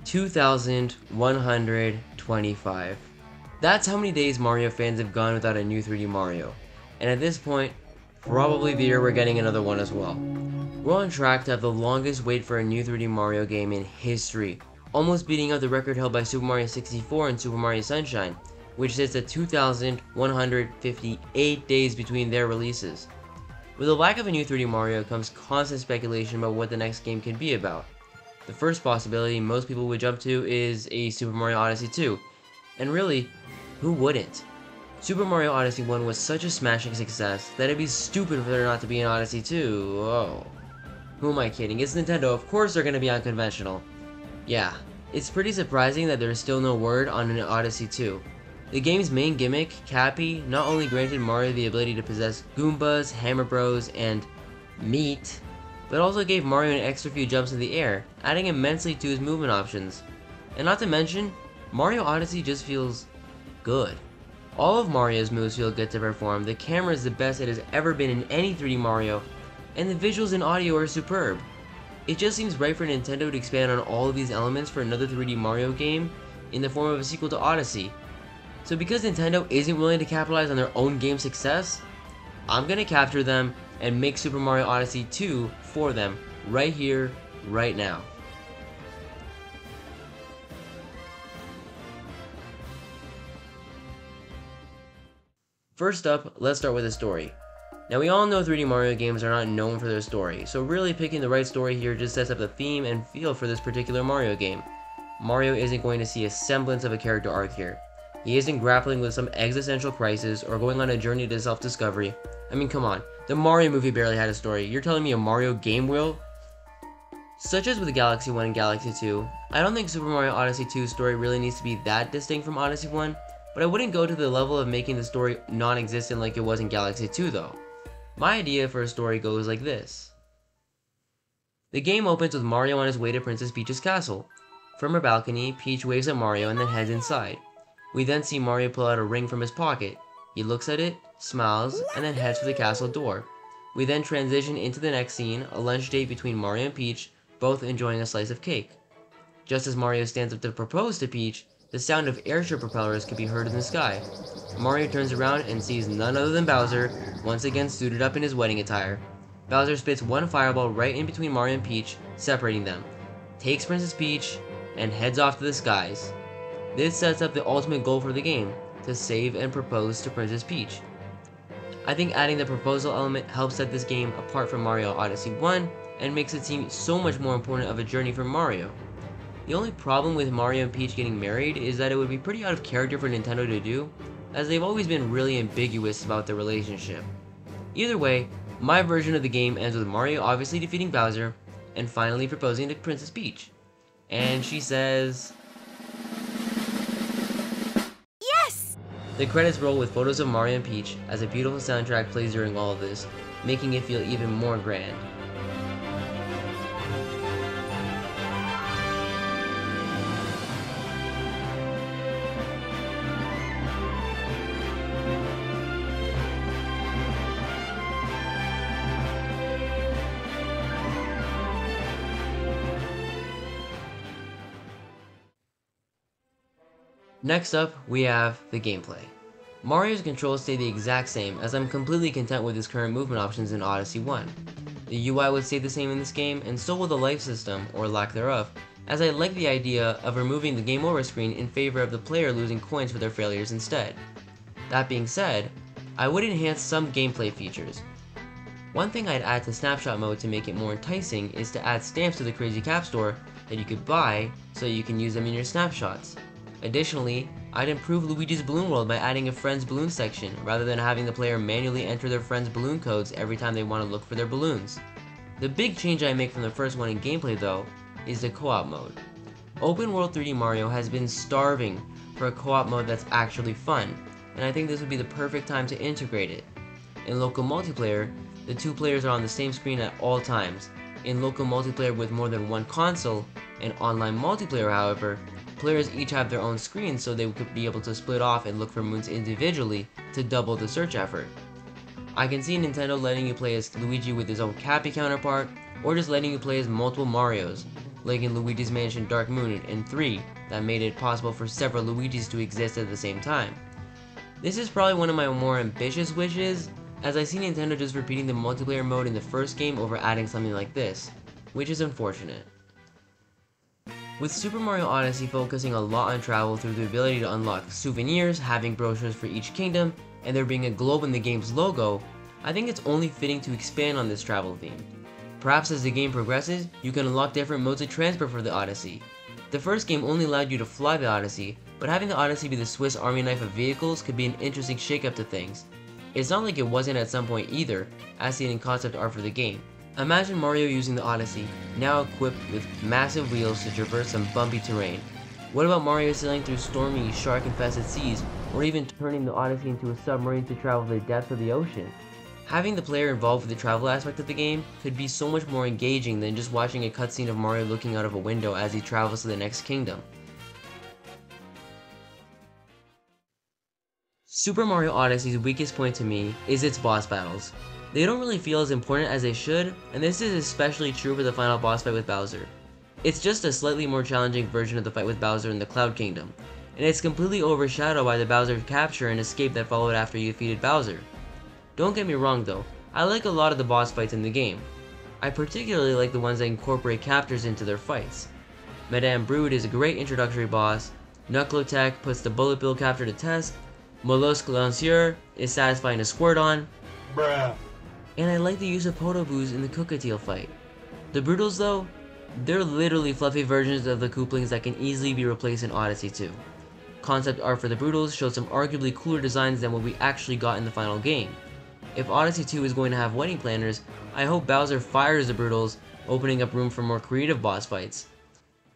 2,125. That's how many days Mario fans have gone without a new 3D Mario. And at this point, probably the year we're getting another one as well. We're on track to have the longest wait for a new 3D Mario game in history, almost beating out the record held by Super Mario 64 and Super Mario Sunshine, which sits at 2,158 days between their releases. With the lack of a new 3D Mario comes constant speculation about what the next game could be about. The first possibility most people would jump to is a Super Mario Odyssey 2, and really, who wouldn't? Super Mario Odyssey 1 was such a smashing success that it'd be stupid for there not to be an Odyssey 2. Oh. Who am I kidding? It's Nintendo, of course they're gonna be unconventional. Yeah, it's pretty surprising that there's still no word on an Odyssey 2. The game's main gimmick, Cappy, not only granted Mario the ability to possess Goombas, Hammer Bros, and meat, but also gave Mario an extra few jumps in the air, adding immensely to his movement options. And not to mention, Mario Odyssey just feels good. All of Mario's moves feel good to perform, the camera is the best it has ever been in any 3D Mario, and the visuals and audio are superb. It just seems right for Nintendo to expand on all of these elements for another 3D Mario game in the form of a sequel to Odyssey. So because Nintendo isn't willing to capitalize on their own game's success, I'm gonna capture them and make Super Mario Odyssey 2 for them, right here, right now. First up, let's start with the story. Now we all know 3D Mario games are not known for their story, so really picking the right story here just sets up the theme and feel for this particular Mario game. Mario isn't going to see a semblance of a character arc here. He isn't grappling with some existential crisis or going on a journey to self-discovery. I mean, come on, the Mario movie barely had a story. You're telling me a Mario game will? Such as with Galaxy 1 and Galaxy 2, I don't think Super Mario Odyssey 2's story really needs to be that distinct from Odyssey 1, but I wouldn't go to the level of making the story non-existent like it was in Galaxy 2 though. My idea for a story goes like this. The game opens with Mario on his way to Princess Peach's castle. From her balcony, Peach waves at Mario and then heads inside. We then see Mario pull out a ring from his pocket. He looks at it, smiles, and then heads for the castle door. We then transition into the next scene, a lunch date between Mario and Peach, both enjoying a slice of cake. Just as Mario stands up to propose to Peach, the sound of airship propellers can be heard in the sky. Mario turns around and sees none other than Bowser, once again suited up in his wedding attire. Bowser spits one fireball right in between Mario and Peach, separating them, takes Princess Peach, and heads off to the skies. This sets up the ultimate goal for the game, to save and propose to Princess Peach. I think adding the proposal element helps set this game apart from Mario Odyssey 1, and makes it seem so much more important of a journey for Mario. The only problem with Mario and Peach getting married is that it would be pretty out of character for Nintendo to do, as they've always been really ambiguous about their relationship. Either way, my version of the game ends with Mario obviously defeating Bowser, and finally proposing to Princess Peach. And she says... Yes! The credits roll with photos of Mario and Peach, as a beautiful soundtrack plays during all of this, making it feel even more grand. Next up, we have the gameplay. Mario's controls stay the exact same, as I'm completely content with his current movement options in Odyssey 1. The UI would stay the same in this game, and so will the life system, or lack thereof, as I like the idea of removing the game over screen in favor of the player losing coins for their failures instead. That being said, I would enhance some gameplay features. One thing I'd add to snapshot mode to make it more enticing is to add stamps to the Crazy Cap store that you could buy so you can use them in your snapshots. Additionally, I'd improve Luigi's Balloon World by adding a friend's balloon section, rather than having the player manually enter their friend's balloon codes every time they want to look for their balloons. The big change I make from the first one in gameplay though, is the co-op mode. Open World 3D Mario has been starving for a co-op mode that's actually fun, and I think this would be the perfect time to integrate it. In local multiplayer, the two players are on the same screen at all times. In local multiplayer with more than one console, and online multiplayer however, players each have their own screens so they could be able to split off and look for moons individually to double the search effort. I can see Nintendo letting you play as Luigi with his own Cappy counterpart, or just letting you play as multiple Marios, like in Luigi's Mansion Dark Moon and 3, that made it possible for several Luigis to exist at the same time. This is probably one of my more ambitious wishes, as I see Nintendo just repeating the multiplayer mode in the first game over adding something like this, which is unfortunate. With Super Mario Odyssey focusing a lot on travel through the ability to unlock souvenirs, having brochures for each kingdom, and there being a globe in the game's logo, I think it's only fitting to expand on this travel theme. Perhaps as the game progresses, you can unlock different modes of transport for the Odyssey. The first game only allowed you to fly the Odyssey, but having the Odyssey be the Swiss Army knife of vehicles could be an interesting shake-up to things. It's not like it wasn't at some point either, as seen in concept art for the game. Imagine Mario using the Odyssey, now equipped with massive wheels to traverse some bumpy terrain. What about Mario sailing through stormy, shark-infested seas, or even turning the Odyssey into a submarine to travel the depths of the ocean? Having the player involved with the travel aspect of the game could be so much more engaging than just watching a cutscene of Mario looking out of a window as he travels to the next kingdom. Super Mario Odyssey's weakest point to me is its boss battles. They don't really feel as important as they should, and this is especially true for the final boss fight with Bowser. It's just a slightly more challenging version of the fight with Bowser in the Cloud Kingdom, and it's completely overshadowed by the Bowser capture and escape that followed after you defeated Bowser. Don't get me wrong though, I like a lot of the boss fights in the game. I particularly like the ones that incorporate captures into their fights. Madame Brood is a great introductory boss, Knuckle Attack puts the Bullet Bill capture to test, Mollusque Lanceur is satisfying to squirt on, bruh. And I like the use of Podoboos in the Cookatiel fight. The Broodals though, they're literally fluffy versions of the Kooplings that can easily be replaced in Odyssey 2. Concept art for the Broodals showed some arguably cooler designs than what we actually got in the final game. If Odyssey 2 is going to have wedding planners, I hope Bowser fires the Broodals, opening up room for more creative boss fights.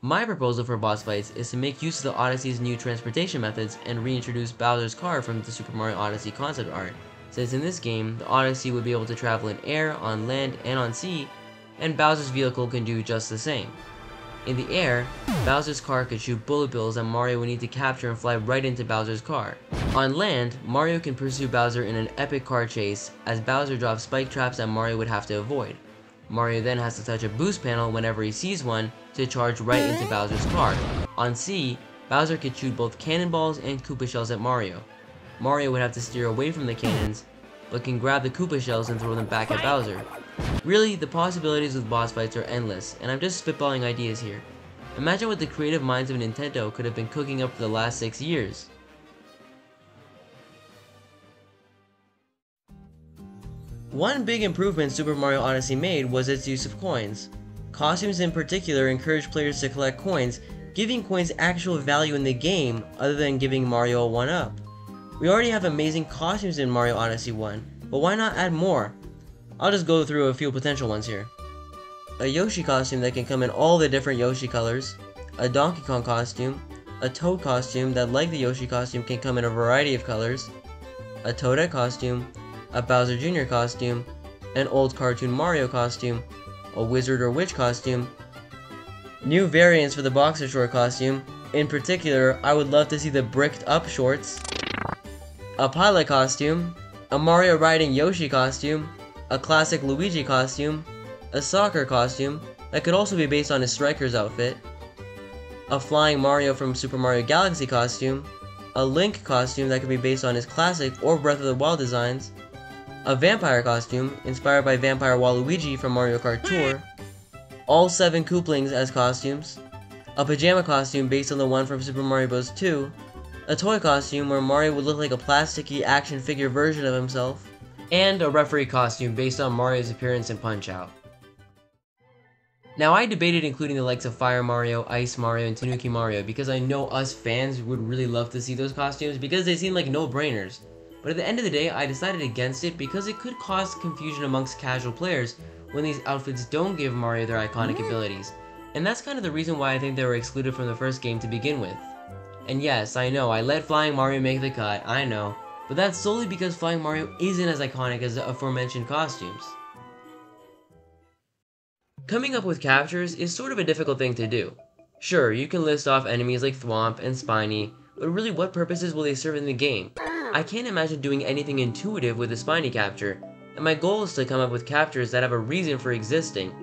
My proposal for boss fights is to make use of the Odyssey's new transportation methods and reintroduce Bowser's car from the Super Mario Odyssey concept art, since in this game, the Odyssey would be able to travel in air, on land, and on sea, and Bowser's vehicle can do just the same. In the air, Bowser's car could shoot bullet bills that Mario would need to capture and fly right into Bowser's car. On land, Mario can pursue Bowser in an epic car chase, as Bowser drops spike traps that Mario would have to avoid. Mario then has to touch a boost panel whenever he sees one to charge right into Bowser's car. On sea, Bowser could shoot both cannonballs and Koopa shells at Mario. Mario would have to steer away from the cannons, but can grab the Koopa shells and throw them back at Bowser. Really, the possibilities with boss fights are endless, and I'm just spitballing ideas here. Imagine what the creative minds of Nintendo could have been cooking up for the last 6 years. One big improvement Super Mario Odyssey made was its use of coins. Costumes in particular encourage players to collect coins, giving coins actual value in the game other than giving Mario a 1-up. We already have amazing costumes in Mario Odyssey 1, but why not add more? I'll just go through a few potential ones here. A Yoshi costume that can come in all the different Yoshi colors, a Donkey Kong costume, a Toad costume that, like the Yoshi costume, can come in a variety of colors, a Toadette costume, a Bowser Jr. costume, an old cartoon Mario costume, a wizard or witch costume, new variants for the boxer short costume. In particular, I would love to see the bricked up shorts, a pilot costume, a Mario riding Yoshi costume, a classic Luigi costume, a soccer costume that could also be based on his striker's outfit, a flying Mario from Super Mario Galaxy costume, a Link costume that could be based on his classic or Breath of the Wild designs, a vampire costume inspired by Vampire Waluigi from Mario Kart Tour, all 7 Kooplings as costumes, a pajama costume based on the one from Super Mario Bros. 2, a toy costume where Mario would look like a plasticky action figure version of himself, and a referee costume based on Mario's appearance in Punch-Out! Now, I debated including the likes of Fire Mario, Ice Mario, and Tanuki Mario because I know us fans would really love to see those costumes because they seem like no-brainers. But at the end of the day, I decided against it because it could cause confusion amongst casual players when these outfits don't give Mario their iconic abilities. And that's kind of the reason why I think they were excluded from the first game to begin with. And yes, I know, I let Flying Mario make the cut, I know. But that's solely because Flying Mario isn't as iconic as the aforementioned costumes. Coming up with captures is sort of a difficult thing to do. Sure, you can list off enemies like Thwomp and Spiny, but really what purposes will they serve in the game? I can't imagine doing anything intuitive with a Spiny capture, and my goal is to come up with captures that have a reason for existing.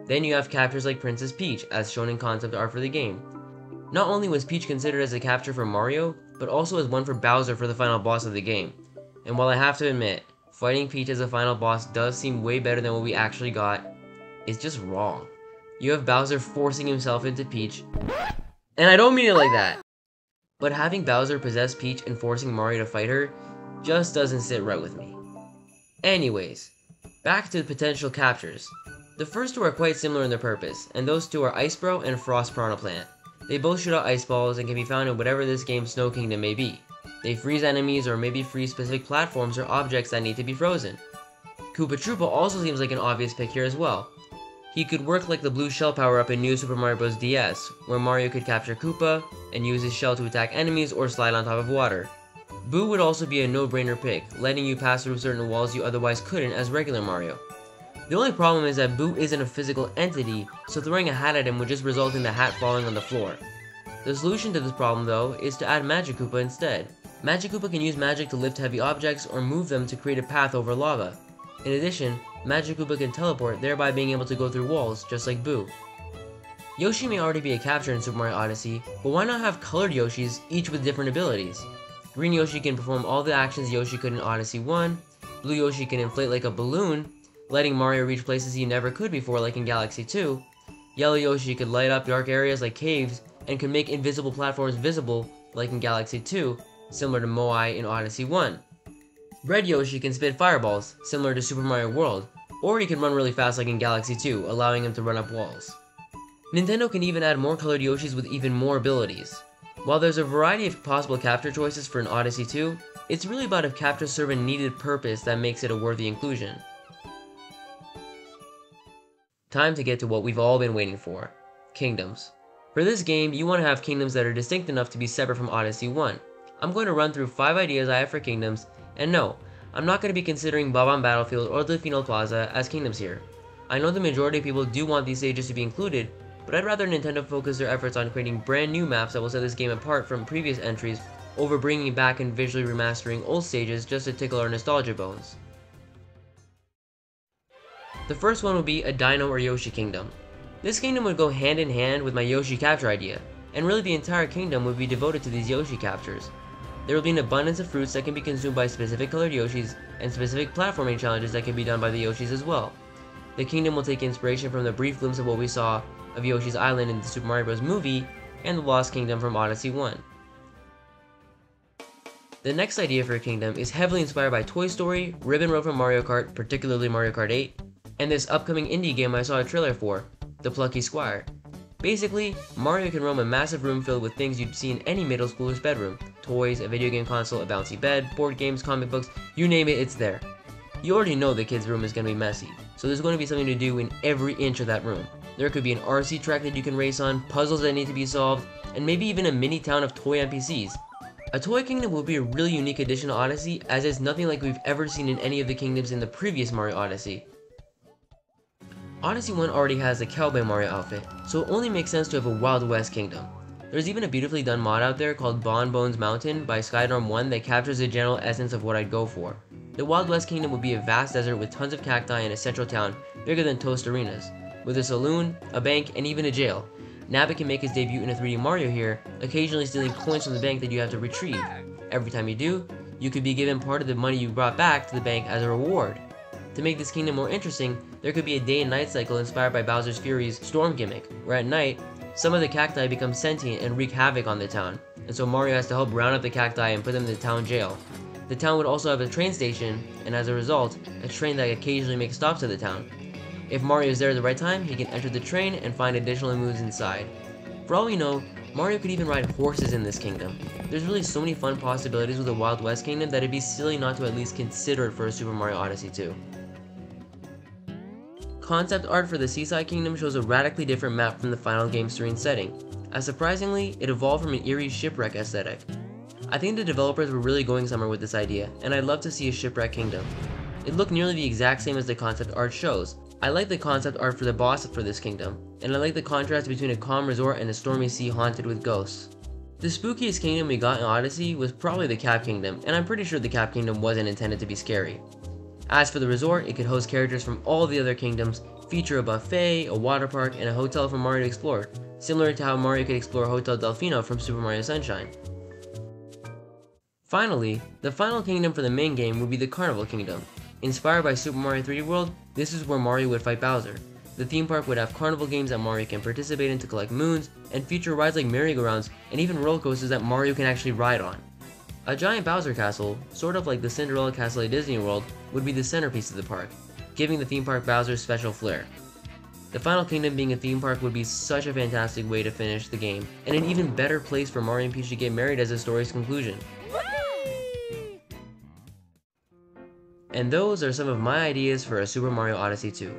Then you have captures like Princess Peach, as shown in concept art for the game. Not only was Peach considered as a capture for Mario, but also as one for Bowser for the final boss of the game. And while I have to admit, fighting Peach as a final boss does seem way better than what we actually got, it's just wrong. You have Bowser forcing himself into Peach, and I don't mean it like that, but having Bowser possess Peach and forcing Mario to fight her just doesn't sit right with me. Anyways, back to the potential captures. The first two are quite similar in their purpose, and those two are Ice Bro and Frost Piranha Plant. They both shoot out ice balls and can be found in whatever this game's Snow Kingdom may be. They freeze enemies or maybe freeze specific platforms or objects that need to be frozen. Koopa Troopa also seems like an obvious pick here as well. He could work like the blue shell power-up in New Super Mario Bros. DS, where Mario could capture Koopa and use his shell to attack enemies or slide on top of water. Boo would also be a no-brainer pick, letting you pass through certain walls you otherwise couldn't as regular Mario. The only problem is that Boo isn't a physical entity, so throwing a hat at him would just result in the hat falling on the floor. The solution to this problem though is to add Magic Koopa instead. Magic Koopa can use magic to lift heavy objects or move them to create a path over lava. In addition, Magic Koopa can teleport, thereby being able to go through walls, just like Boo. Yoshi may already be a capture in Super Mario Odyssey, but why not have colored Yoshis, each with different abilities? Green Yoshi can perform all the actions Yoshi could in Odyssey 1, Blue Yoshi can inflate like a balloon, letting Mario reach places he never could before like in Galaxy 2, Yellow Yoshi could light up dark areas like caves, and could make invisible platforms visible like in Galaxy 2, similar to Moai in Odyssey 1. Red Yoshi can spit fireballs, similar to Super Mario World, or he can run really fast like in Galaxy 2, allowing him to run up walls. Nintendo can even add more colored Yoshis with even more abilities. While there's a variety of possible capture choices for an Odyssey 2, it's really about if captures serve a needed purpose that makes it a worthy inclusion. Time to get to what we've all been waiting for, kingdoms. For this game, you want to have kingdoms that are distinct enough to be separate from Odyssey 1. I'm going to run through 5 ideas I have for kingdoms, and no, I'm not going to be considering Bob-omb Battlefield or Delfino Plaza as kingdoms here. I know the majority of people do want these stages to be included, but I'd rather Nintendo focus their efforts on creating brand new maps that will set this game apart from previous entries over bringing back and visually remastering old stages just to tickle our nostalgia bones. The first one would be a Dino or Yoshi kingdom. This kingdom would go hand in hand with my Yoshi capture idea, and really the entire kingdom would be devoted to these Yoshi captures. There will be an abundance of fruits that can be consumed by specific colored Yoshis, and specific platforming challenges that can be done by the Yoshis as well. The kingdom will take inspiration from the brief glimpse of what we saw of Yoshi's Island in the Super Mario Bros. Movie, and the Lost Kingdom from Odyssey 1. The next idea for a kingdom is heavily inspired by Toy Story, Ribbon Road from Mario Kart, particularly Mario Kart 8, and this upcoming indie game I saw a trailer for, The Plucky Squire. Basically, Mario can roam a massive room filled with things you'd see in any middle schooler's bedroom. Toys, a video game console, a bouncy bed, board games, comic books, you name it, it's there. You already know the kid's room is going to be messy, so there's going to be something to do in every inch of that room. There could be an RC track that you can race on, puzzles that need to be solved, and maybe even a mini town of toy NPCs. A toy kingdom will be a really unique addition to Odyssey, as it's nothing like we've ever seen in any of the kingdoms in the previous Mario Odyssey. Odyssey 1 already has the Cowboy Mario outfit, so it only makes sense to have a Wild West kingdom. There's even a beautifully done mod out there called Bon Bones Mountain by Skydorm 1 that captures the general essence of what I'd go for. The Wild West kingdom would be a vast desert with tons of cacti and a central town bigger than Toast Arenas, with a saloon, a bank, and even a jail. Nabbit can make his debut in a 3D Mario here, occasionally stealing coins from the bank that you have to retrieve. Every time you do, you could be given part of the money you brought back to the bank as a reward. To make this kingdom more interesting, there could be a day and night cycle inspired by Bowser's Fury's Storm gimmick, where at night, some of the cacti become sentient and wreak havoc on the town, and so Mario has to help round up the cacti and put them in the town jail. The town would also have a train station, and as a result, a train that occasionally makes stops at the town. If Mario is there at the right time, he can enter the train and find additional moves inside. For all we know, Mario could even ride horses in this kingdom. There's really so many fun possibilities with the Wild West kingdom that it'd be silly not to at least consider it for a Super Mario Odyssey 2. Concept art for the Seaside Kingdom shows a radically different map from the final game's serene setting, as surprisingly, it evolved from an eerie shipwreck aesthetic. I think the developers were really going somewhere with this idea, and I'd love to see a shipwreck kingdom. It looked nearly the exact same as the concept art shows. I like the concept art for the boss for this kingdom, and I like the contrast between a calm resort and a stormy sea haunted with ghosts. The spookiest kingdom we got in Odyssey was probably the Cap Kingdom, and I'm pretty sure the Cap Kingdom wasn't intended to be scary. As for the resort, it could host characters from all the other kingdoms, feature a buffet, a water park, and a hotel for Mario to explore, similar to how Mario could explore Hotel Delfino from Super Mario Sunshine. Finally, the final kingdom for the main game would be the Carnival Kingdom. Inspired by Super Mario 3D World, this is where Mario would fight Bowser. The theme park would have carnival games that Mario can participate in to collect moons, and feature rides like merry-go-rounds and even roller coasters that Mario can actually ride on. A giant Bowser castle, sort of like the Cinderella Castle at Disney World, would be the centerpiece of the park, giving the theme park Bowser's special flair. The final kingdom being a theme park would be such a fantastic way to finish the game, and an even better place for Mario and Peach to get married as the story's conclusion. And those are some of my ideas for a Super Mario Odyssey 2.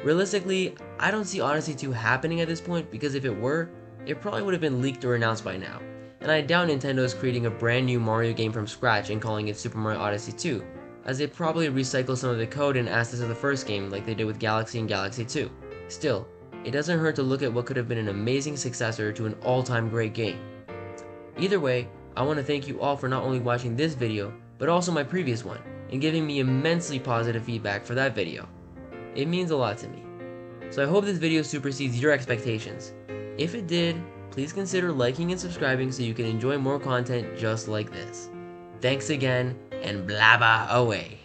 Realistically, I don't see Odyssey 2 happening at this point because if it were, it probably would have been leaked or announced by now. And I doubt Nintendo is creating a brand new Mario game from scratch and calling it Super Mario Odyssey 2, as they probably recycle some of the code and assets of the first game like they did with Galaxy and Galaxy 2. Still, it doesn't hurt to look at what could have been an amazing successor to an all-time great game. Either way, I want to thank you all for not only watching this video, but also my previous one, and giving me immensely positive feedback for that video. It means a lot to me. So I hope this video supersedes your expectations. If it did, please consider liking and subscribing so you can enjoy more content just like this. Thanks again, and blabba away.